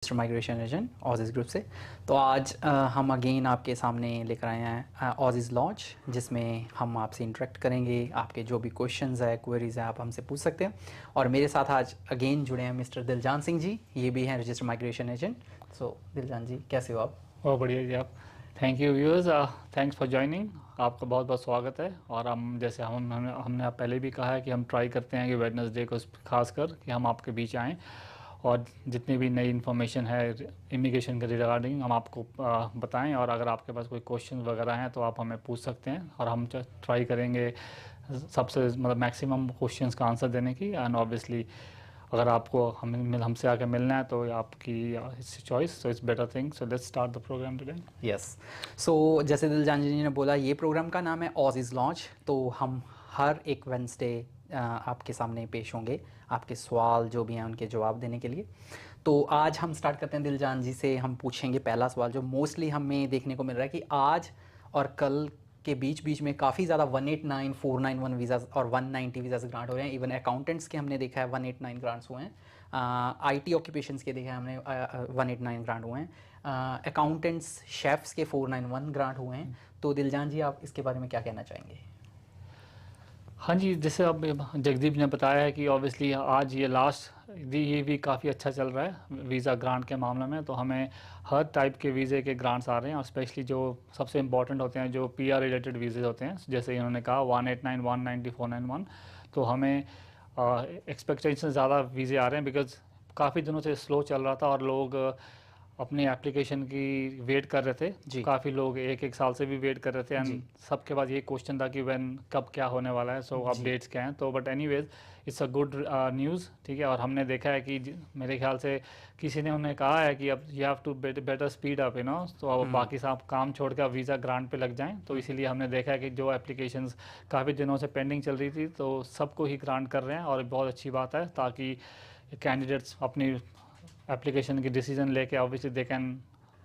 Register migration agent ऑजिस group से। तो आज हम अगेन आपके सामने लेकर आए हैं ऑजिस लॉन्च, जिसमें हम आपसे इंटरेक्ट करेंगे। आपके जो भी क्वेश्चंस है, क्वेरीज है, आप हमसे पूछ सकते हैं। और मेरे साथ आज अगेन जुड़े हैं मिस्टर दिलजान सिंह जी, ये भी हैं रजिस्टर माइग्रेशन एजेंट। सो दिलजान जी, कैसे हो आप? बहुत बढ़िया जी आप। Thank you viewers, thanks for joining. आपका बहुत बहुत स्वागत है। और हम जैसे हमने आप पहले भी कहा है कि हम ट्राई करते हैं कि वेडनेसडे को खास कर कि हम आपके बीच आएँ और जितनी भी नई इन्फॉर्मेशन है इमिग्रेशन के रिगार्डिंग हम आपको बताएं। और अगर आपके पास कोई क्वेश्चन वगैरह हैं तो आप हमें पूछ सकते हैं और हम ट्राई करेंगे सबसे मतलब मैक्सिमम क्वेश्चंस का आंसर देने की। एंड ऑब्वियसली अगर आपको हमसे आके मिलना है तो आपकी choice, so it's better thing. So let's start the program today. Yes. So जैसे दिलजान जी ने बोला, ये प्रोग्राम का नाम है ऑजिस लॉन्च। तो हम हर एक वेडनेसडे आपके सामने पेश होंगे, आपके सवाल जो भी हैं उनके जवाब देने के लिए। तो आज हम स्टार्ट करते हैं दिलजान जी से। हम पूछेंगे पहला सवाल जो मोस्टली हमें देखने को मिल रहा है कि आज और कल के बीच बीच में काफ़ी ज़्यादा 189, 491 वीज़ाज और 190 वीज़ाज ग्रांट हो रहे हैं। इवन अकाउंटेंट्स के हमने देखा है 189 ग्रांट्स हुए हैं। आईटी ऑक्यूपेशंस के देखा है हमने 189 ग्रांट हुए हैं। अकाउंटेंट्स शेफ्स के 491 ग्रांट हुए हैं। तो दिलजान जी, आप इसके बारे में क्या कहना चाहेंगे? हाँ जी, जैसे अब जगदीप ने बताया है कि ऑब्वियसली आज ये लास्ट ये भी काफ़ी अच्छा चल रहा है वीज़ा ग्रांट के मामले में। तो हमें हर टाइप के वीज़े के ग्रांट्स आ रहे हैं और स्पेशली जो सबसे इंपॉर्टेंट होते हैं, जो पीआर रिलेटेड वीज़े होते हैं, जैसे इन्होंने कहा 189, 190, 491। तो हमें एक्सपेक्टेशन ज़्यादा वीज़े आ रहे हैं बिकॉज काफ़ी दिनों से स्लो चल रहा था और लोग अपनी एप्लीकेशन की वेट कर रहे थे। काफ़ी लोग एक एक साल से भी वेट कर रहे थे एंड सबके पास ये क्वेश्चन था कि व्हेन कब क्या होने वाला है, सो अपडेट्स क्या हैं। तो but anyways it's a good news, ठीक है। और हमने देखा है कि मेरे ख्याल से किसी ने उन्हें कहा है कि अब you have to better speed up, तो अब बाकी सब काम छोड़ कर वीज़ा ग्रांट पे लग जाएं। तो इसीलिए हमने देखा है कि जो एप्लीकेशंस काफ़ी दिनों से पेंडिंग चल रही थी तो सबको ही ग्रांट कर रहे हैं और बहुत अच्छी बात है, ताकि कैंडिडेट्स अपनी एप्लीकेशन की डिसीजन लेके obviously they can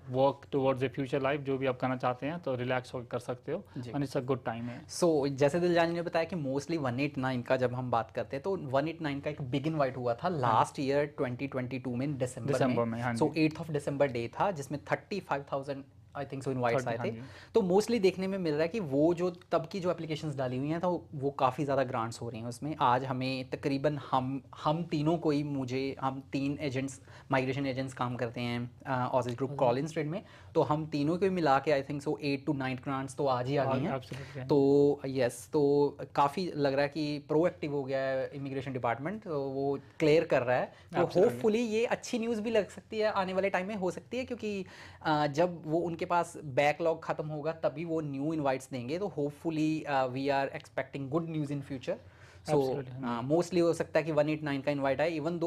work towards a future life. जो भी आप करना चाहते हैं तो रिलैक्स होकर कर सकते हो and it's a good time है। सो जैसे दिलजानी ने बताया कि मोस्टली 189 का जब हम बात करते हैं तो 189 का एक बिग इनवाइट हुआ था लास्ट ईयर 2022 में दिसंबर में। सो 8th ऑफ दिसंबर डे था जिसमें 35,000 आई थिंक सो इनवाइट्स आए थे। तो मोस्टली देखने में मिल रहा है कि वो जो तब की जो एप्लीकेशंस डाली हुई हैं तो वो काफ़ी ज़्यादा ग्रांट्स हो रही हैं उसमें। आज हमें तकरीबन हम तीनों को ही हम 3 एजेंट्स, माइग्रेशन एजेंट्स काम करते हैं ऑजिस ग्रुप कॉलिंस ट्रेड में। तो हम तीनों को मिला के I think so 8 to 9 grants तो आज ही आ गई हैं। तो यस, तो काफ़ी लग रहा है कि प्रोएक्टिव हो गया है इमिग्रेशन डिपार्टमेंट, तो वो क्लियर कर रहा है। तो होपफुली ये अच्छी न्यूज़ भी लग सकती है आने वाले टाइम में, हो सकती है, क्योंकि जब वो उनके पास बैकलॉग खत्म होगा तभी वो न्यू इनवाइट्स देंगे। तो hopefully we are expecting good news in future. So mostly हो सकता है कि 189 का इनवाइट आए, इवन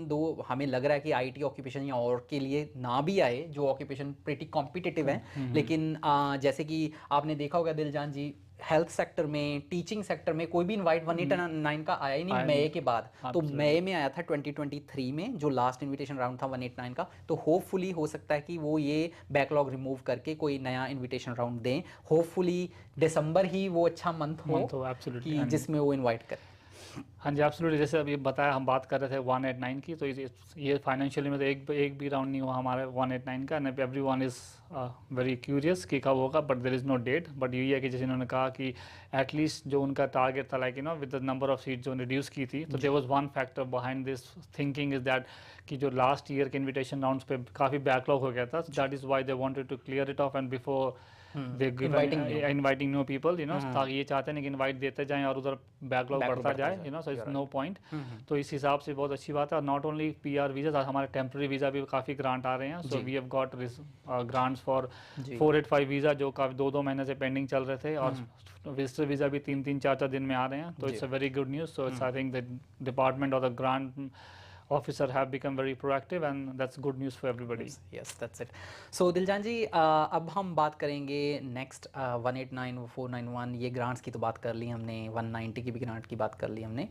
दो हमें लग रहा है कि आईटी ऑक्यूपेशन या और के लिए ना भी आए, जो ऑक्यूपेशन प्रीटी कॉम्पिटिटिव है। लेकिन जैसे कि आपने देखा होगा दिलजान जी, हेल्थ सेक्टर में, टीचिंग सेक्टर में कोई भी इनवाइट 189 का आया ही नहीं मई के बाद। तो मई में आया था 2023 में जो लास्ट इनविटेशन राउंड था 189 का। तो होपफुली हो सकता है कि वो ये बैकलॉग रिमूव करके कोई नया इनविटेशन राउंड दें। होपफुली दिसंबर ही वो अच्छा मंथ हो कि जिसमें वो इनवाइट करें। हाँ जी, एब्सोल्युटली। जैसे अभी बताया, हम बात कर रहे थे 189 की, तो ये फाइनेंशियली में तो एक भी राउंड नहीं हुआ हमारे 189 का। And every one is very curious कि कब होगा, but there is no date. But यही है कि जैसे इन्होंने कहा कि एटलीस्ट जो उनका टारगेट था, like with the number of seat जो रिड्यूस की थी, तो there was one factor behind this thinking is that कि जो लास्ट ईयर के इन्विटेशन राउंड्स पे काफ़ी बैकलॉग हो गया था, that is why they wanted to clear it off and before inviting new people, ताकि ये चाहते हैं कि इनवाइट देते जाएं और उधर बैकलॉग बढ़ता जाए, सो इट्स नो पॉइंट। तो इस हिसाब से बहुत अच्छी बात है। और नॉट ओनली पीआर वीज़ा, हमारे टेम्प्रेरी वीज़ा भी काफ़ी ग्रांट आ रहे हैं। So we have got grants for 485 visa जो काफ़ी 2 महीने से पेंडिंग चल रहे थे, और विजिटर वीज़ा भी 3-3, 4-4 दिन में आ रहे हैं। तो it's a very good news. So it's I think the department और the grant officer have become very proactive and that's good news for everybody. Yes, that's it. So दिलजान जी, अब हम बात करेंगे नेक्स्ट 189, 491 ये ग्रांट्स की तो बात कर ली हमने, 190 की भी ग्रांट की बात कर ली हमने।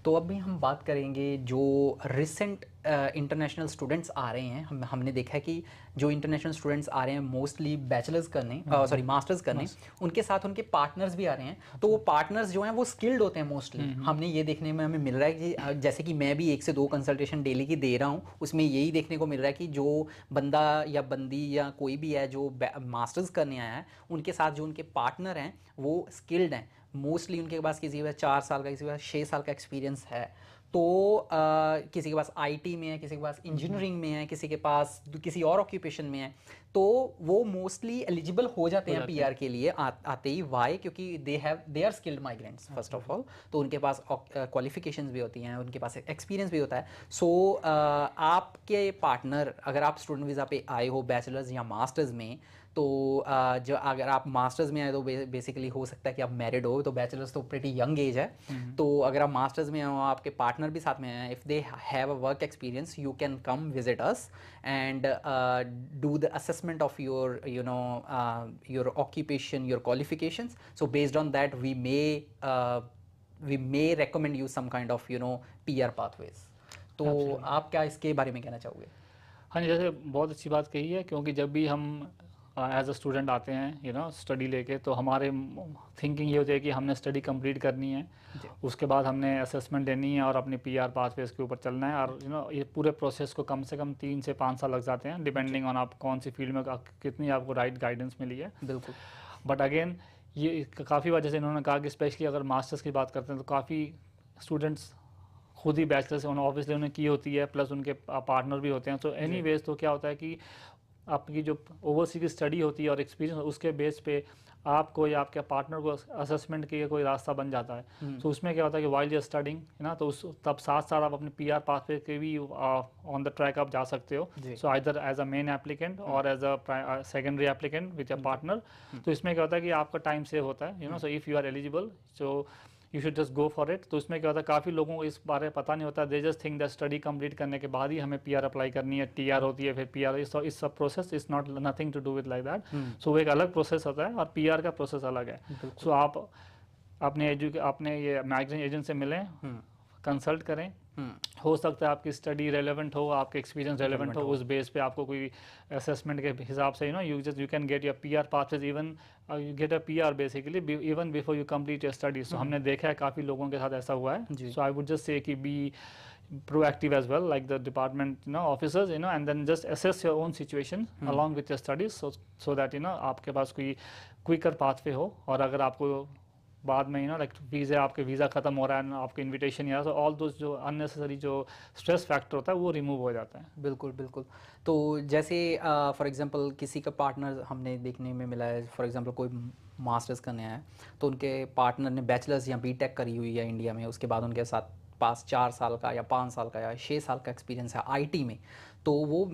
तो अभी हम बात करेंगे जो रिसेंट इंटरनेशनल स्टूडेंट्स आ रहे हैं, हमने देखा है कि जो इंटरनेशनल स्टूडेंट्स आ रहे हैं मोस्टली बैचलर्स करने, सॉरी मास्टर्स करने, उनके साथ उनके पार्टनर्स भी आ रहे हैं। तो वो पार्टनर्स जो हैं वो स्किल्ड होते हैं मोस्टली। हमने ये देखने में हमें मिल रहा है कि जैसे कि मैं भी 1 से 2 कंसल्टेशन डेली की दे रहा हूँ, उसमें यही देखने को मिल रहा है कि जो बंदा या बंदी या कोई भी है जो मास्टर्स करने आया है, उनके साथ जो उनके पार्टनर हैं वो स्किल्ड हैं। मोस्टली उनके पास किसी के पास 4 साल का, किसी के पास 6 साल का एक्सपीरियंस है। तो किसी के पास आईटी में है, किसी के पास इंजीनियरिंग में है, किसी के पास किसी और ऑक्यूपेशन में है। तो वो मोस्टली एलिजिबल हो जाते हैं पीआर के लिए आते ही। वाई? क्योंकि they are skilled migrants first of all. तो उनके पास क्वालिफिकेशंस भी होती हैं, उनके पास एक्सपीरियंस भी होता है। सो आपके पार्टनर, अगर आप स्टूडेंट वीज़ा पे आए हो बैचलर्स या मास्टर्स में, तो जो अगर आप मास्टर्स में आए तो बेसिकली हो सकता है कि आप मैरिड हो, तो बैचलर्स तो प्रीटी यंग एज है। तो अगर आप मास्टर्स में हो, आपके पार्टनर भी साथ में हैं, if they have a work experience, you can come visit us and do the assessment of your your occupation, your qualifications. So based on that we may recommend you some kind of PR pathways. तो आप क्या इसके बारे में कहना चाहोगे? हाँ जी, जैसे बहुत अच्छी बात कही है, क्योंकि जब भी हम एज अ स्टूडेंट आते हैं स्टडी लेके, तो हमारे थिंकिंग ये होती है कि हमने स्टडी कंप्लीट करनी है, उसके बाद हमने असेसमेंट देनी है और अपनी PR पाथवेज के ऊपर चलना है। और ये पूरे प्रोसेस को कम से कम 3 से 5 साल लग जाते हैं, डिपेंडिंग ऑन आप कौन सी फील्ड में कितनी आपको राइट गाइडेंस मिली है। बिल्कुल। बट अगेन ये काफ़ी बार जैसे इन्होंने कहा कि स्पेशली अगर मास्टर्स की बात करते हैं तो काफ़ी स्टूडेंट्स खुद ही बैचलर्स ऑब्वियसली उन्हें की होती है, प्लस उनके पार्टनर भी होते हैं। तो एनीवेज तो क्या होता है कि आपकी जो ओवरसीज की स्टडी होती है और एक्सपीरियंस, उसके बेस पे आपको या आपके पार्टनर को असेसमेंट के कोई रास्ता बन जाता है। तो उसमें क्या होता है कि वाइल यू स्टडिंग तो तब साथ साथ आप अपने PR पाथवे के भी ऑन द ट्रैक आप जा सकते हो। So either as a main applicant or as a secondary applicant with a partner. तो इसमें क्या होता है कि आपका टाइम सेव होता है, so if you are eligible so you should just go for it. तो इसमें क्या होता है, काफ़ी लोगों को इस बारे में पता नहीं होता, they just think that study complete करने के बाद ही हमें PR अप्लाई करनी है, TR होती है, फिर PR इस सब process is not nothing to do with like that. So वो एक अलग प्रोसेस होता है और PR का प्रोसेस अलग है। सो आप अपने ये माइग्रेशन एजेंट से मिलें, कंसल्ट करें। हो सकता है आपकी स्टडी रेलेवेंट हो, आपके एक्सपीरियंस रेलेवेंट हो, उस बेस पे आपको कोई असेसमेंट के हिसाब से you can get your PR pathways, even you get a PR basically even before you complete your studies. So हमने देखा है काफ़ी लोगों के साथ ऐसा हुआ है। सो आई वुड जस्ट से कि B proactive as well, like the department officers, and then just assess your own situation along with your studies, so that आपके पास कोई क्विकर पाथवे हो। और अगर आपको बाद में लाइक आपके वीज़ा ख़त्म हो रहा है, आपके इनविटेशन या ऑल दो जो अननेसेसरी जो स्ट्रेस फैक्टर होता है वो रिमूव हो जाता है। बिल्कुल बिल्कुल। तो जैसे फॉर एग्जांपल किसी का पार्टनर हमने देखने में मिला है, फॉर एग्जांपल कोई मास्टर्स करने आया है, तो उनके पार्टनर ने बैचलर्स या B.Tech करी हुई है इंडिया में, उसके बाद उनके साथ पास 4 साल का या 5 साल का या 6 साल का एक्सपीरियंस है IT में। तो वो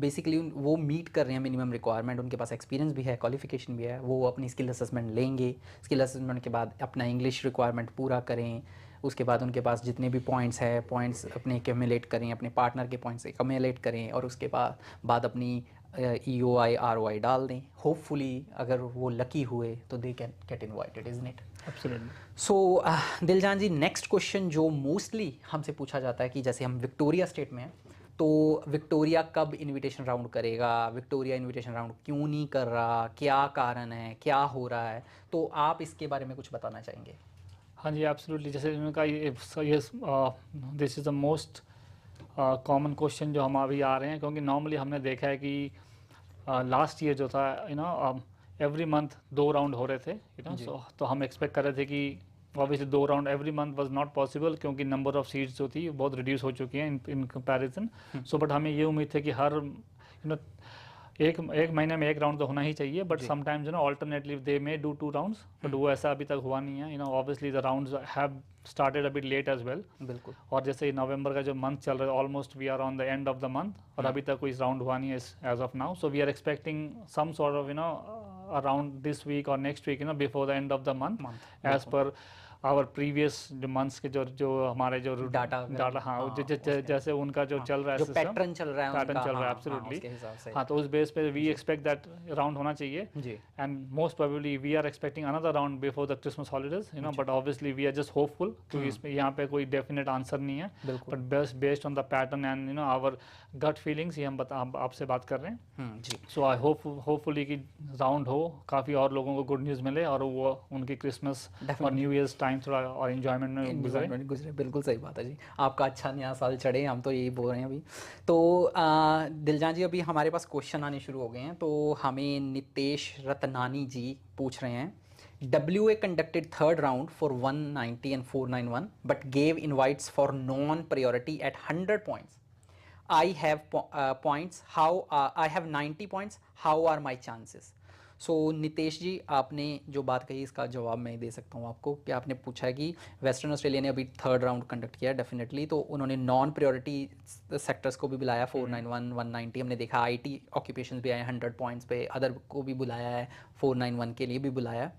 बेसिकली वो मीट कर रहे हैं मिनिमम रिक्वायरमेंट, उनके पास एक्सपीरियंस भी है, क्वालिफिकेशन भी है। वो अपनी स्किल असेसमेंट लेंगे, स्किल असेसमेंट के बाद अपना इंग्लिश रिक्वायरमेंट पूरा करें, उसके बाद उनके पास जितने भी पॉइंट्स हैं, पॉइंट्स अपने एक्यूमुलेट करें, अपने पार्टनर के पॉइंट्स एक्यूमुलेट करें, और उसके बाद अपनी EOI ROI डाल दें। होपफुली अगर वो लकी हुए तो they can get invited, isn't it? Absolutely. So Diljan ji, next question जो मोस्टली हमसे पूछा जाता है कि जैसे हम विक्टोरिया स्टेट में हैं, तो विक्टोरिया कब इनविटेशन राउंड करेगा, विक्टोरिया इनविटेशन राउंड क्यों नहीं कर रहा, क्या कारण है, क्या हो रहा है? तो आप इसके बारे में कुछ बताना चाहेंगे? हाँ जी, एब्सोल्युटली। जैसे उन्होंने कहा this is the most common question जो हम अभी आ रहे हैं, क्योंकि नॉर्मली हमने देखा है कि लास्ट ईयर जो था एवरी मंथ 2 राउंड हो रहे थे, तो हम एक्सपेक्ट कर रहे थे कि obviously 2 round every month was not possible, क्योंकि नंबर ऑफ सीट्स जो थी बहुत रिड्यूस हो चुकी हैं इन कंपैरिजन। सो बट हमें ये उम्मीद थी कि हर एक महीने में 1 राउंड तो होना ही चाहिए, but sometimes alternately they may do 2 rounds, but वो ऐसा अभी तक हुआ नहीं है। Obviously the rounds have started a bit late as well. बिल्कुल। और जैसे नवंबर का जो मंथ चल रहा है, almost we are on the end of the month, और अभी तक कोई राउंड हुआ नहीं है as of now. So we are expecting some sort of around this week or next week, before the end of the month, as per our previous जो months के जो हमारे जो डाटा हाँ, जैसे उनका जो चल रहा है सिस्टम, पैटर्न चल रहा है पैटर्न चल रहा है एब्सोल्युटली, हाँ, तो उस बेस पे वी एक्सपेक्ट दैट राउंड होना चाहिए, and most probably we are expecting another round before the Christmas holidays, you know, but obviously we are just hopeful, क्योंकि इसमें यहाँ पे कोई डेफिनेट आंसर नहीं है, but based on the pattern and you know our gut feelings ये हम आपसे बात कर रहे हैं जी। सो आई होपफुली कि राउंड हो, काफ़ी और लोगों को गुड न्यूज़ मिले और वो उनकी क्रिसमस और न्यू ईयर्स टाइम थोड़ा और एंजॉयमेंट में गुजरे। बिल्कुल सही बात है जी, आपका अच्छा नया साल चढ़े, हम तो यही बोल रहे हैं अभी। तो दिलजान जी, अभी हमारे पास क्वेश्चन आने शुरू हो गए हैं, तो हमें नितेश रतनानी जी पूछ रहे हैं, WA conducted third round for 190 and 491 but gave invites for non-priority at 100 points. I have points. How I have 90 points. How are my chances? सो नितेश जी, आपने जो बात कही इसका जवाब मैं दे सकता हूँ आपको, कि आपने पूछा है कि वेस्टर्न ऑस्ट्रेलिया ने अभी थर्ड राउंड कंडक्ट किया डेफिनेटली, तो उन्होंने नॉन प्रायोरिटी सेक्टर्स को भी बुलाया 491 190, हमने देखा IT ऑक्यूपेशन भी आए 100 पॉइंट्स पे, अदर को भी बुलाया है 491 के लिए भी बुलाया।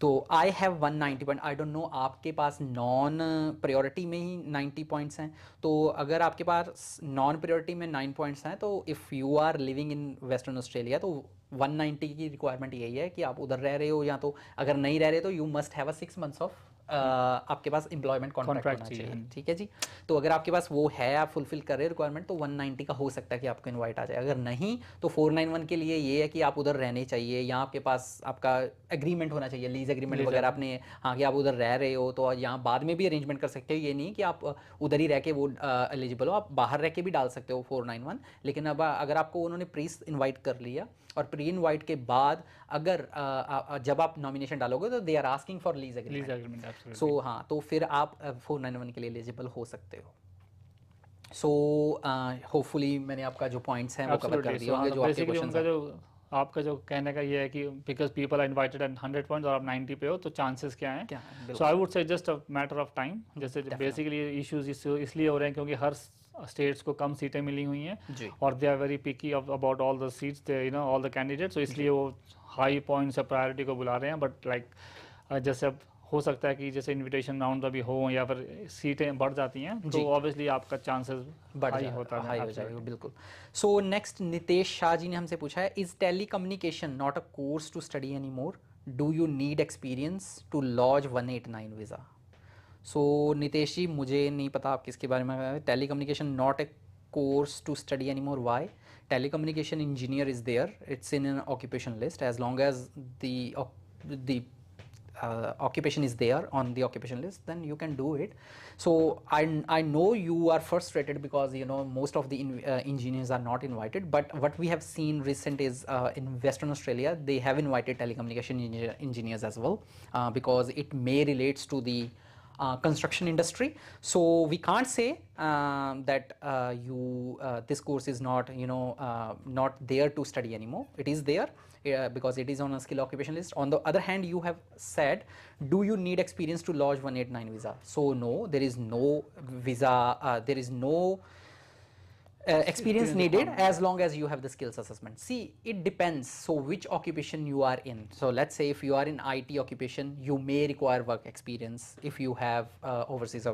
तो I have 190 point, I don't know आपके पास नॉन प्रायोरिटी में ही 90 पॉइंट्स हैं, तो अगर आपके पास नॉन प्रायोरिटी में 9 पॉइंट्स हैं, तो if you are living in Western Australia तो 190 की रिक्वायरमेंट यही है कि आप उधर रह रहे हो, या तो अगर नहीं रह रहे तो you must have a 6 months of आपके पास एम्प्लॉयमेंट कॉन्ट्रैक्ट होना चाहिए, ठीक है जी। तो अगर आपके पास वो है, आप फुलफिल कर रहे रिक्वायरमेंट, तो 190 का हो सकता है कि आपको इनवाइट आ जाए। अगर नहीं तो 491 के लिए ये है कि आप उधर रहने चाहिए, या आपके पास आपका एग्रीमेंट होना चाहिए, लीज एग्रीमेंट वगैरह आपने, हाँ, कि आप उधर रह रहे हो, तो यहाँ बाद में भी अरेंजमेंट कर सकते हो, ये नहीं कि आप उधर ही रह के वो एलिजिबल हो, आप बाहर रह के भी डाल सकते हो 491। लेकिन अब अगर आपको उन्होंने प्री इन्वाइट कर लिया, और प्री इन्वाइट के बाद अगर जब आप नॉमिनेशन डालोगे तो they are asking for lease agreement, so हाँ, तो फिर आप 491 के लिए एलिजिबल हो सकते हो। सो होपफुली मैंने आपका जो पॉइंट्स हैं वो कवर कर दिए होंगे, जो आपके क्वेश्चंस हैं। जो आपका जो कहने का ये है कि because people are invited at 100 points और आप 90 पे हो, तो चांसेस क्या हैं? So I would say just a matter of time. जैसे बेसिकली इश्यूज इसलिए हो रहे हैं क्योंकि हर स्टेट्स को कम सीटें मिली हुई हैं और they are very picky about all the seats, you know, all the candidates, तो इसलिए वो हाई पॉइंट्स या प्रायोरिटी को बुला रहे हैं। बट लाइक जैसे अब हो सकता है कि जैसे इनविटेशन राउंड अभी हो या फिर सीटें बढ़ जाती हैं, तो ऑब्वियसली आपका चांसेस हाई हो जाएगा, बिल्कुल। सो नेक्स्ट नितेश शाह जी ने हमसे पूछा है, is telecommunication not a course to study any more, do you need experience to lodge 189 visa? So Nitesh ji, मुझे नहीं पता आप किसके बारे में, telecommunication not a course to study any more, why? Telecommunication engineer is there, it's in an occupation list, as long as the occupation is there on the occupation list, then you can do it. So I know you are frustrated because, you know, most of the engineers are not invited, but what we have seen recent is in Western Australia they have invited telecommunication engineers as well, because it may relates to the construction industry. So we can't say that this course is not, you know, not there to study anymore. It is there because it is on a skill occupation list. On the other hand, you have said, do you need experience to lodge 189 visa? So no, there is no visa, there is no experience needed as long as you have the skills assessment. See, it depends, so which occupation you are in. So let's say if you are in IT occupation, you may require work experience if you have overseas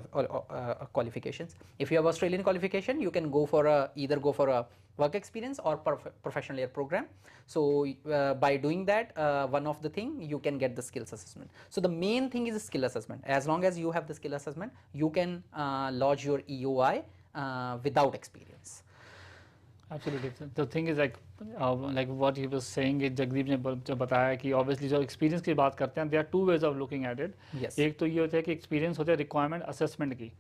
qualifications. If you have Australian qualification, you can go for either go for a work experience or professional year program. So by doing that, one of the thing, you can get the skills assessment. So the main thing is skill assessment. As long as you have the skill assessment, you can lodge your EOI without experience. Absolutely. The thing is like what he was saying, Jagdeep ने जो बताया कि obviously जो experience की बात करते हैं, there are two ways of looking at it. Yes. एक तो ये होता है कि experience होता है requirement assessment की,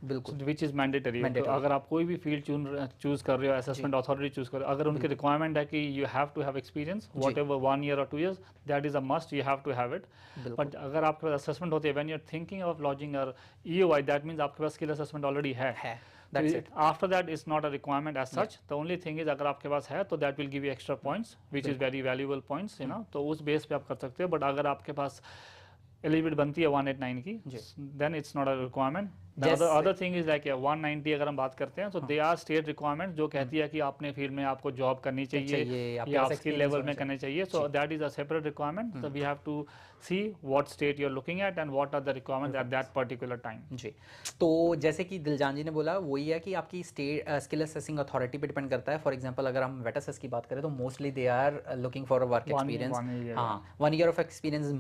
which is mandatory. तो अगर आप कोई भी field choose कर रहे हो, assessment authority choose कर रहे हो, अगर उनके requirement है कि you have to have experience, whatever 1 year or 2 years, that is a must. You have to have it. But अगर आपके पास assessment होती है, when you're thinking of lodging a EOI, that means आपके पास skill assessment already है. That's it. After that, it's not a requirement as such. The only thing is अगर आपके पास है तो that will give you extra points, which is very valuable points, you know. तो उस base पे आप कर सकते हो. But अगर आपके पास एलिजिबिलिटी बनती है 189 की, then it's not a requirement. Other thing is like 190 अगर हम बात करते हैं तो दे आर स्टेट रिक्वायरमेंट जो कहती है कि आपने फील्ड में आपको जॉब करनी चाहिए या आप स्किल लेवल में करनी चाहिए, so that is a separate requirement, so we have to see what state you're looking at and what are the requirements at that particular time. जी, तो जैसे कि दिलजान जी ने बोला वही है कि आपकी स्टेट स्किल असेसिंग अथॉरिटी पे डिपेंड करता है। फॉर एग्जांपल अगर हम वेटासेस की बात करें तो mostly they are looking for a work experience, हाँ 1 year of experience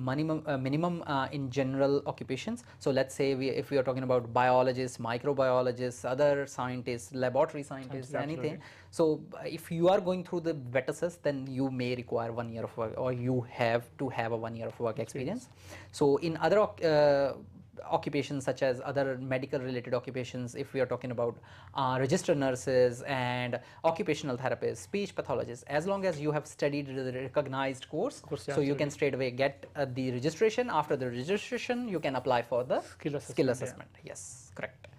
minimum in general occupations. So let's say if we are talking about biologist, microbiologist, other scientist, laboratory scientist, anything, so if you are going through the VETASES then you may require 1 year of work, or you have to have a 1 year of work experience. So in other occupations such as other medical related occupations, if we are talking about registered nurses and occupational therapists, speech pathologists, as long as you have studied the recognized course, so you can straight away get the registration. After the registration you can apply for the skill assessment. Yes, correct.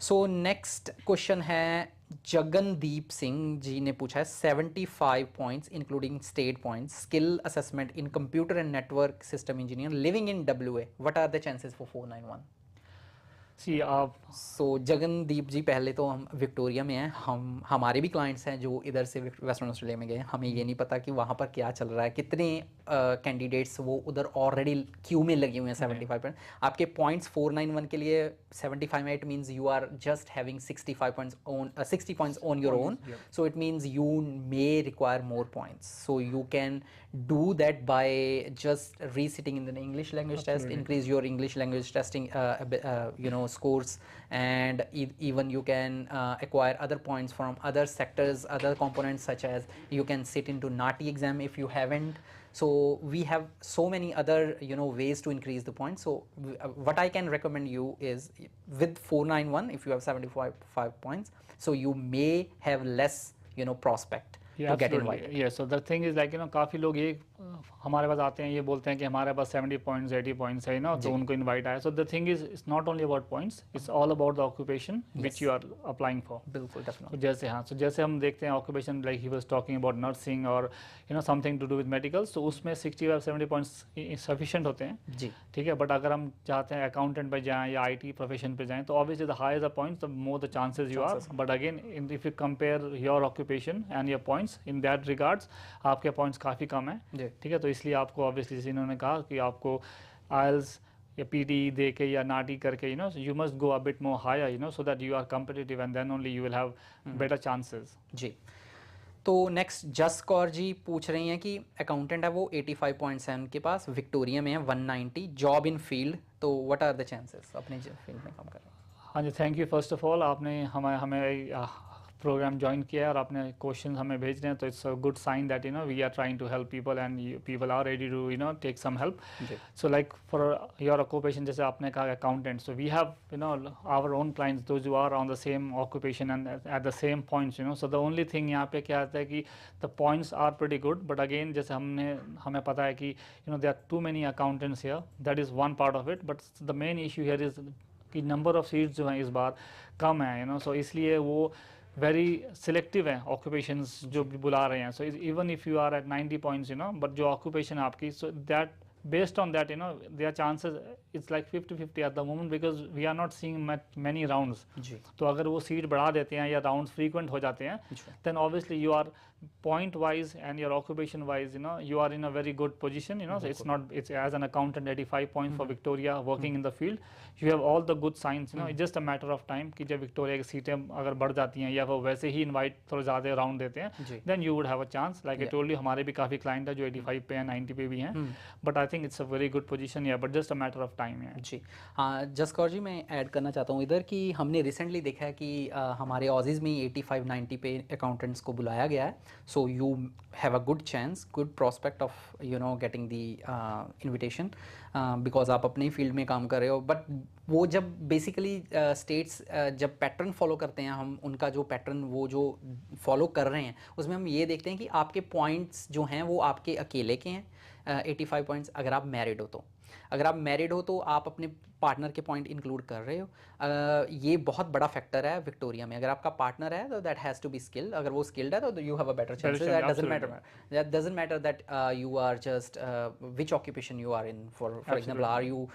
So next question है जगनदीप सिंह जी ने पूछा है 75 points including state points, skill assessment in computer and network system engineer living in WA, what are the chances for 491? So Jagandeep ji, पहले तो हम Victoria में हैं, हमारे भी क्लाइंट्स हैं जो इधर से वेस्टर्न ऑस्ट्रेलिया में गए, हमें ये नहीं पता कि वहाँ पर क्या चल रहा है, कितने कैंडिडेट्स वो उधर ऑलरेडी क्यू में लगे हुए हैं 75 पॉइंट। आपके पॉइंट्स 491 के लिए 75 में, it means you are just having 60 points on your own, so it means you may require more points, so you can do that by just resitting in the English language test, increase your English language testing scores, and even you can acquire other points from other sectors, other components, such as you can sit into NATI exam if you haven't. So we have so many other ways to increase the points. So what I can recommend you is with 491, if you have 75 points, so you may have less prospect to get invited. Yeah, so the thing is like काफ़ी लोग ये हमारे पास आते हैं, ये बोलते हैं कि हमारे पास 70 पॉइंट्स 80 पॉइंट्स है ना, तो उनको इनवाइट आया। So the thing is it's not only about points, it's all about the occupation which you are applying for. बिल्कुल, डेफिनेटली। जैसे हाँ, सो जैसे हम देखते हैं occupation like he was talking about nursing और something to do with medical, so उसमें 65-70 points sufficient होते हैं जी, ठीक है। बट अगर हम चाहते हैं अकाउंटेंट पे जाएँ या IT प्रोफेशन पे जाएँ, तो obviously the higher the points the more the chances you are. But again if you compare your occupation and your points in that regards, आपके पॉइंट्स काफ़ी कम है, ठीक है। तो इसलिए आपको ऑब्वियसली जैसे इन्होंने कहा कि आपको IELTS या PTE दे के या नाटी करके you must go a bit more higher so that you are competitive and then only you will have better chances जी। तो नेक्स्ट जस कौर जी पूछ रही हैं कि अकाउंटेंट है वो 85 पॉइंट्स हैं उनके पास, विक्टोरिया में है 190, जॉब इन फील्ड, तो व्हाट आर द चांसेस अपने फील्ड में काम कर रहे हैं? हाँ जी, thank you first of all, आपने हमें प्रोग्राम ज्वाइन किया है और आपने क्वेश्चन हमें भेज रहे हैं, तो it's a good sign that we are trying to help people and people are ready to take some help. So like for your occupation, जैसे आपने कहा accountant, so we have our own clients those who are on the same occupation and at the same points so the only thing यहाँ पे क्या आता है कि the points are pretty good, but again जैसे हमें पता है कि there are too many accountants here, that is one part of it, but the main issue here is कि नंबर ऑफ सीट्स जो हैं इस बार कम है सो इसलिए वो वेरी सिलेक्टिव है ऑक्यूपेशंस जो भी बुला रहे हैं। So even if you are at 90 points but जो ऑक्यूपेशन आपकी, so that based on that their chances it's like 50-50 at the moment because we are not seeing many rounds जी। तो अगर वो सीट बढ़ा देते हैं या राउंड्स फ्रीक्वेंट हो जाते हैं, then obviously you are point wise and your occupation wise you are in a very good position so it's as an accountant 85 points for Victoria working in the field, you have all the good signs it's just a matter of time कि जब Victoria की सीटें अगर बढ़ जाती हैं या वो वैसे ही इनवाइट थोड़ा ज़्यादा राउंड देते हैं, then you would have a chance like I told you हमारे भी काफ़ी क्लाइंट है जो 85 पे हैं 90 पे भी हैं, but I think it's a very good position या but just a matter of time है जी। हाँ जसकौर जी, मैं ऐड करना चाहता हूँ इधर कि हमने रिसेंटली देखा है कि हमारे ऑजीज़ में 85-90 पे अकाउंटेंट्स को बुलाया गया है, so you have a good chance, good prospect of getting the invitation because आप अपने फील्ड में काम कर रहे हो। बट वो जब बेसिकली स्टेट्स जब पैटर्न फॉलो करते हैं, हम उनका जो पैटर्न वो जो फॉलो कर रहे हैं उसमें हम ये देखते हैं कि आपके पॉइंट्स जो हैं वो आपके अकेले के हैं 85 पॉइंट्स। अगर आप मैरिड हो तो आप अपने पार्टनर के पॉइंट इंक्लूड कर रहे हो, ये बहुत बड़ा फैक्टर है विक्टोरिया में। अगर आपका पार्टनर है तो that has to be skilled, अगर वो स्किल्ड है तो you have a better chances. That doesn't matter that you are just which occupation you are in, for example are you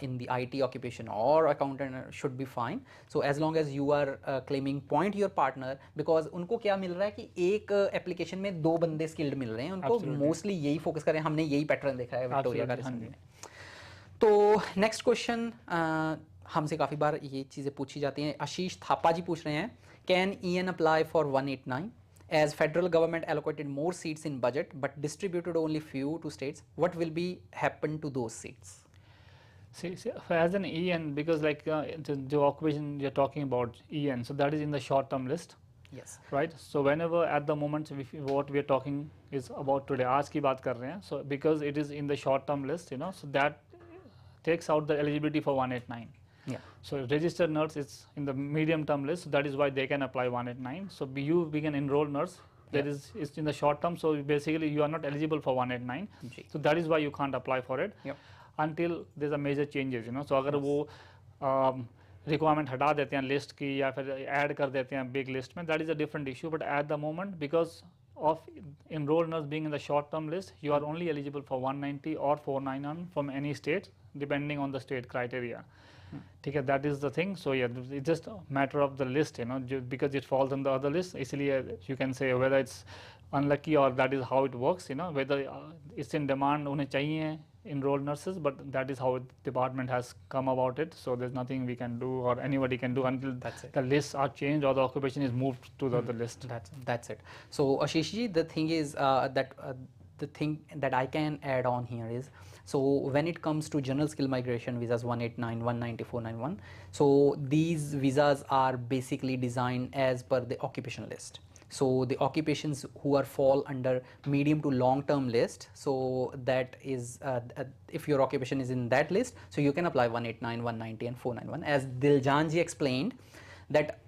in the IT occupation और accountant should be fine, so as long as you are claiming point your partner, because उनको क्या मिल रहा है कि एक application में 2 बंदे skilled मिल रहे हैं, उनको मोस्टली यही फोकस करें, हमने यही पैटर्न देखा है विक्टोरिया का रिसेंटली में। तो नेक्स्ट क्वेश्चन, हमसे काफ़ी बार ये चीज़ें पूछी जाती हैं। आशीष थापा जी पूछ रहे हैं, can EN apply for 189 as federal government allocated more seats in budget but distributed only few to states, what will be happen to those seats? See, as an EN, because like the occupation you're talking about EN, so that is in the short term list. Yes. Right. So whenever at the moment what we are talking is about today, आज की बात कर रहे हैं, so because it is in the short term list, you know, so that takes out the eligibility for 189. Yeah. So registered nurse is in the medium term list, so that is why they can apply 189. So you can enroll nurse. That is it's in the short term. So basically you are not eligible for 189. So that is why you can't apply for it until there's a major changes. You know. So अगर वो requirement हटा देते हैं list की या फिर add कर देते हैं बिग लिस्ट में, that is a different issue. But at the moment, because of enrolled nurse being in the short term list, you are only eligible for 190 or 491 from any state depending on the state criteria. ठीक है, that is the thing. So yeah, it's just a matter of the list, you know, because it falls on the other list. इसलिए you can say whether it's unlucky or that is how it works, you know, whether it's in demand, उन्हें चाहिए enrolled nurses, but that is how the department has come about it. So there's nothing we can do or anybody can do until the lists are changed or the occupation is moved to the other list. That's it. So Ashish ji, the thing is the thing that I can add on here is, so when it comes to general skill migration visas 189, 190, 491, so these visas are basically designed as per the occupation list. So the occupations who are fall under medium to long term list, so that is if your occupation is in that list, so you can apply 189, 190 and 491. As Diljan ji explained that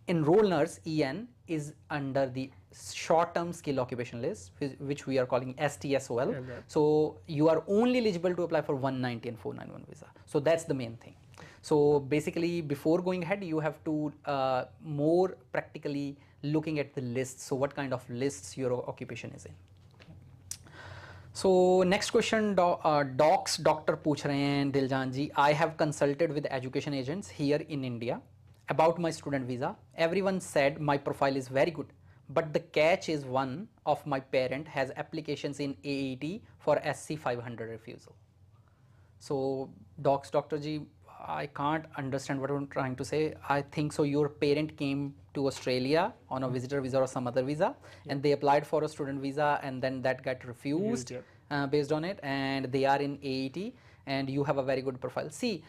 enroll nurse EN is under the short term skill occupation list, which we are calling STSOL. So you are only eligible to apply for 190 and 491 visa. So that's the main thing. So basically before going ahead, you have to more practically looking at the lists. So what kind of lists your occupation is in. So next question, docs doctor पूछ रहे हैं दिलजान जी, I have consulted with education agents here in India about my student visa. Everyone said my profile is very good, but the catch is one of my parent has applications in AET for SC 500 refusal. So docs doctor ji, I can't understand what I'm trying to say. I think so your parent came to Australia on a visitor visa or some other visa, and they applied for a student visa and then that got refused based on it, and they are in AET and you have a very good profile. See,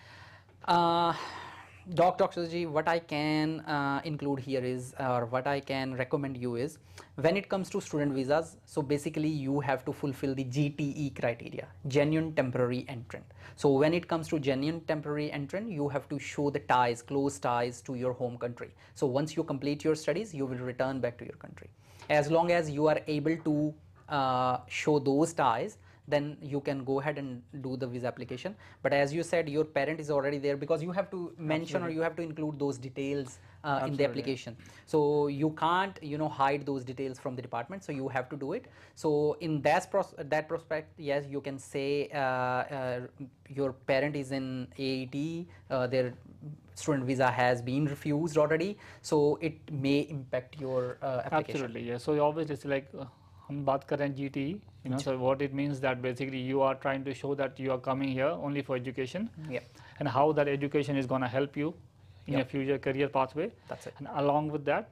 Dr. Ji, what I can include here is, or what I can recommend you is, when it comes to student visas, so basically you have to fulfill the GTE criteria, genuine temporary entrant. So when it comes to genuine temporary entrant, you have to show the ties, close ties to your home country. So once you complete your studies, you will return back to your country. As long as you are able to show those ties, then you can go ahead and do the visa application. But as you said, your parent is already there, because you have to mention or you have to include those details in the application. So you can't, you know, hide those details from the department, so you have to do it. So in that prospect, yes, you can say your parent is in AET, their student visa has been refused already, so it may impact your application. Absolutely, yeah. So obviously it's like हम बात कर रहे हैं GTE, you know, so what it means that basically you are trying to show that you are coming here only for education, and how that education is going to help you in your future career pathway. That's it. And along with that,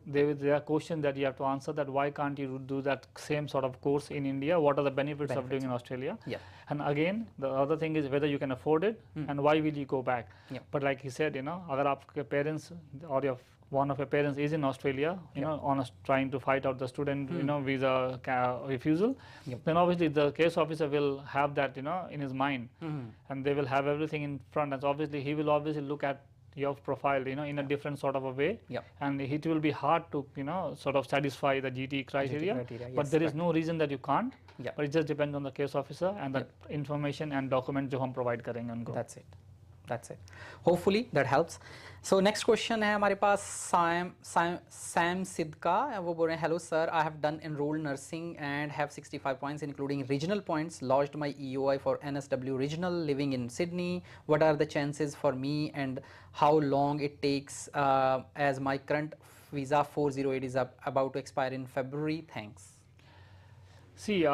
there are questions that you have to answer, that why can't you do that same sort of course in India? What are the benefits of doing in Australia? And again, the other thing is whether you can afford it and why will you go back. But like he said, you know, अगर आपके parents or one of your parents is in Australia, you know, trying to fight out the student, you know, visa refusal, then obviously the case officer will have that, you know, in his mind, and they will have everything in front, and so obviously he will obviously look at, your profile, in a different sort of a way, and it will be hard to, sort of satisfy the GT criteria, but there is no reason that you can't, but it just depends on the case officer and the information and document जो हम provide करेंगे उनको. That's it. Hopefully that helps. So next question है हमारे पास Sam Sid का, वो बोल रहे हैं hello sir, I have done enrolled nursing and have 65 points including regional points, lodged my EOI for NSW regional living in Sydney. What are the chances for me and how long it takes as my current visa 408 is about to expire in February? Thanks. See,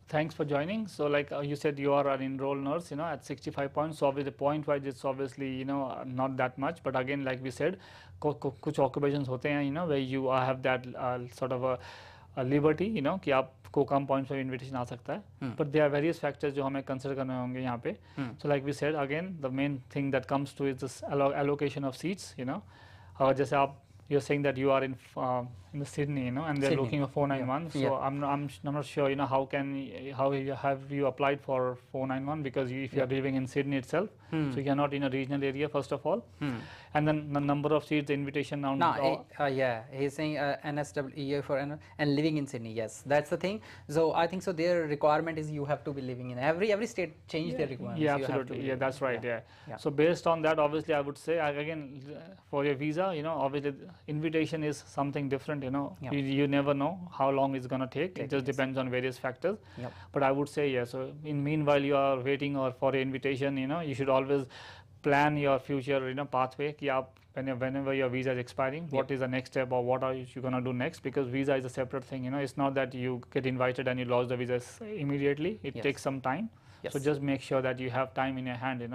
thanks for joining. So like you said, you are an enrolled nurse, at 65 points. So obviously point wise, it's obviously, not that much. But again, like we said, कुछ occupations होते हैं, where you have that sort of a liberty, कि आपको कम points पर invitation आ सकता है. But there are various factors जो हमें consider करने होंगे यहाँ पे. So like we said, again, the main thing that comes to is this allocation of seats, और जैसे आप you're saying that you are in the Sydney, and they're looking for 491. So I'm not sure, how have you applied for 491, because if you are living in Sydney itself, so you're not in a regional area first of all, and then the number of seats, the invitation round. He's saying NSWEA for and living in Sydney. Yes, that's the thing. So I think so. Their requirement is you have to be living in every state change their requirements. Yeah, absolutely. That's right. Yeah. So based on that, obviously, I would say again for your visa, obviously invitation is something different. You never know how long it's gonna take. It just depends on various factors. But I would say so in meanwhile you are waiting for an invitation, you should always plan your future pathway कि आप whenever your visa is expiring, what is the next step or what are you gonna do next, because visa is a separate thing. It's not that you get invited and you lose the visa immediately. It takes some time. So just make sure that you have time in your hand,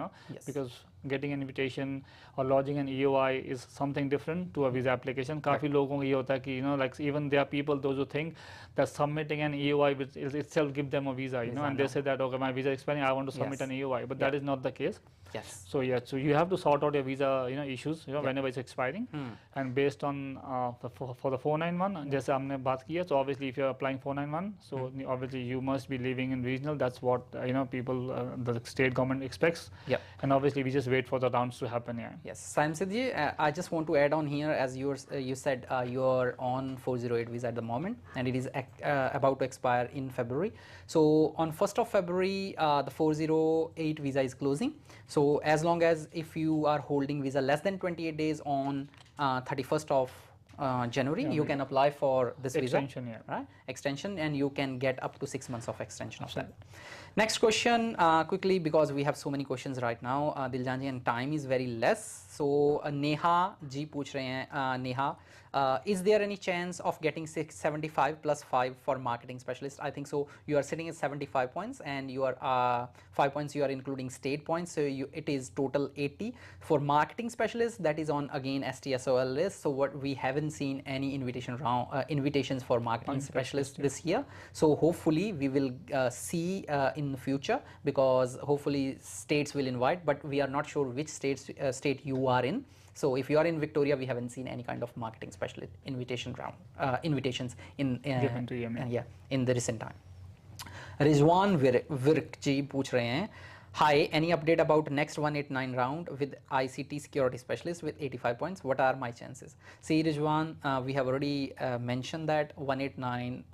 because getting an invitation or lodging an EOI is something different to a visa application. काफी लोगों को ये होता है कि like even there are people those who think that submitting an EOI will itself give them a visa, and they say that okay, my visa is expiring, I want to submit an EOI, but that is not the case. So so you have to sort out your visa issues whenever it's expiring, and based on for the 491 जैसे हमने बात की है, so obviously if you're applying 491, so obviously you must be living in regional. That's what people the state government expects, and obviously we just wait for the rounds to happen. Yes, Sam Sidji, I just want to add on here, as you said you're on 408 visa at the moment and it is about to expire in February. So on 1st of February the 408 visa is closing. So as long as if you are holding visa less than 28 days on 31st of January, you can apply for this extension, visa, right? Extension, and you can get up to 6 months of extension of that. Next question, quickly, because we have so many questions right now, Diljan ji, and time is very less. So Neha ji पूछ रहे हैं, Neha, is there any chance of getting 675 plus 5 for marketing specialist? I think so. You are sitting at 75 points, and you are 5 points. You are including state points, so it is total 80 for marketing specialist. That is on again STSOL list. So what we haven't seen any invitations for marketing specialist this year. So hopefully we will see in the future, because hopefully states will invite, but we are not sure which state you are in. So if you are in Victoria, we haven't seen any kind of marketing specialist invitations in in the recent time. Rizwan Virk ji पूछ रहे हैं, hi, any update about next 189 round with ICT security specialist with 85 points? What are my chances? See, Rizwan, we have already mentioned that 189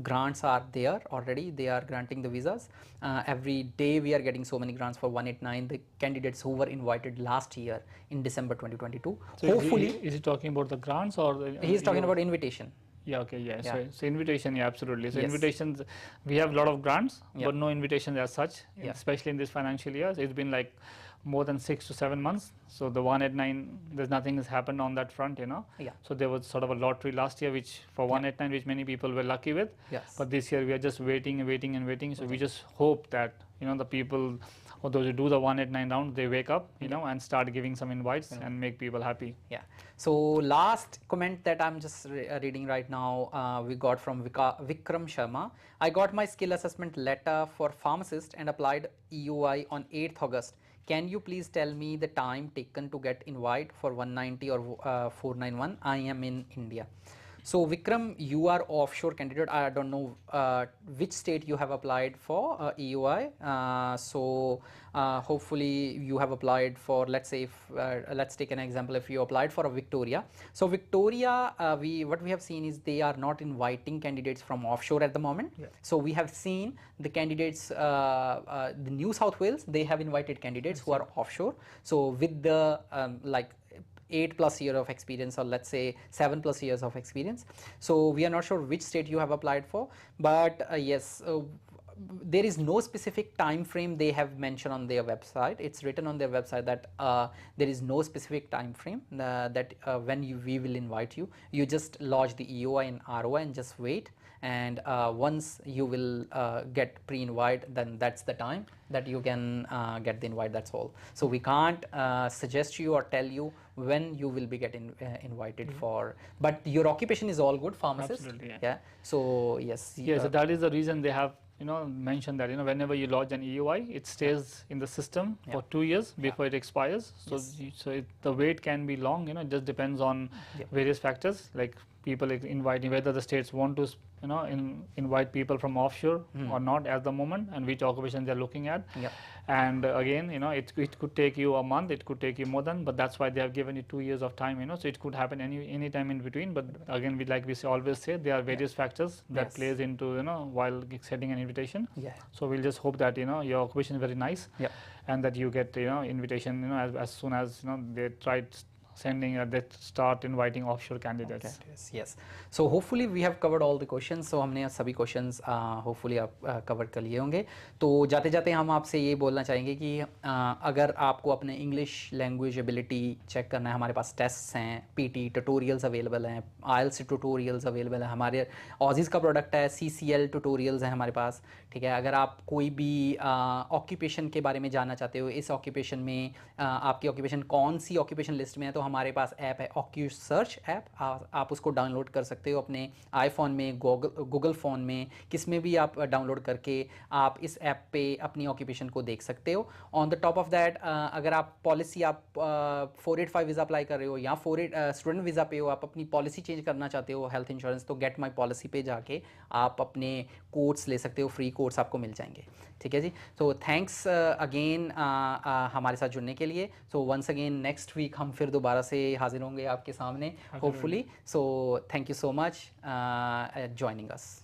grants are there already. They are granting the visas. Every day we are getting so many grants for 189. The candidates who were invited last year in December 2022. So hopefully, is he talking about the grants or he is talking about invitation? So invitation, absolutely. So invitations, we have a lot of grants, but no invitations as such, especially in this financial year. It's been like more than 6 to 7 months. So the 189, there's nothing has happened on that front, So there was sort of a lottery last year, which for 189, which many people were lucky with. But this year we are just waiting and waiting and waiting. So we just hope that, the people or those who do the 189 round, they wake up, and start giving some invites and make people happy. So last comment that I'm just reading right now, we got from Vikram Sharma. I got my skill assessment letter for pharmacist and applied EOI on 8th August. Can you please tell me the time taken to get invite for 190 or 491? I am in India. So Vikram, you are offshore candidate. I don't know which state you have applied for EOI. Hopefully you have applied for, let's say, if, let's take an example. If you applied for a Victoria, so Victoria, what we have seen is they are not inviting candidates from offshore at the moment. Yeah. So we have seen the candidates, the New South Wales, they have invited candidates who are offshore. So with the like 8+ year of experience, or let's say 7+ years of experience. So we are not sure which state you have applied for, but yes, there is no specific time frame they have mentioned on their website. It's written on their website that there is no specific time frame that when we will invite you. You just lodge the EOI and ROI and just wait, and once you will get pre-invite, then that's the time that you can get the invite. That's all. So we can't suggest you or tell you when you will be getting invited for, but your occupation is all good, pharmacist. Absolutely, yeah. Yeah. So yes. Yes, so that is the reason they have mentioned that whenever you lodge an EOI, it stays in the system for 2 years before it expires. So the wait can be long. It just depends on various factors, like people inviting, whether the states want to invite people from offshore or not at the moment, and which occupation they're looking at. And again, it could take you a month, it could take you more than, but that's why they have given you 2 years of time. So it could happen any time in between. But again, always say, there are various factors that plays into while sending an invitation. So we'll just hope that your occupation is very nice, and that you get invitation as soon as they try sending that start inviting offshore candidates. Yes. So hopefully we have covered all the questions. So हमने सभी questions hopefully आप cover कर लिए होंगे. तो जाते जाते हम आपसे ये बोलना चाहेंगे कि अगर आपको अपने English language ability चेक करना है, हमारे पास tests हैं, PT tutorials available हैं, IELTS tutorials available हैं, हमारे Aussizz का product है, CCL tutorials हैं हमारे पास. ठीक है, अगर आप कोई भी occupation के बारे में जानना चाहते हो, इस occupation में आपकी occupation कौन सी occupation list में है, तो हमारे पास ऐप है ऑक्यूसर्च ऐप. आप उसको डाउनलोड कर सकते हो अपने आईफोन में, गूगल फ़ोन में, किस में भी आप डाउनलोड करके आप इस ऐप पे अपनी ऑक्यूपेशन को देख सकते हो. On the top of that, अगर आप पॉलिसी, आप 485 वीज़ा अप्लाई कर रहे हो या स्टूडेंट वीज़ा पे हो, आप अपनी पॉलिसी चेंज करना चाहते हो हेल्थ इंश्योरेंस, तो गेट माई पॉलिसी पे जाके आप अपने कोड्स ले सकते हो, फ्री कोड्स आपको मिल जाएंगे. ठीक है जी. तो थैंक्स अगेन हमारे साथ जुड़ने के लिए. So once again next week हम फिर दोबारा से हाजिर होंगे आपके सामने, hopefully. So thank you so much joining us.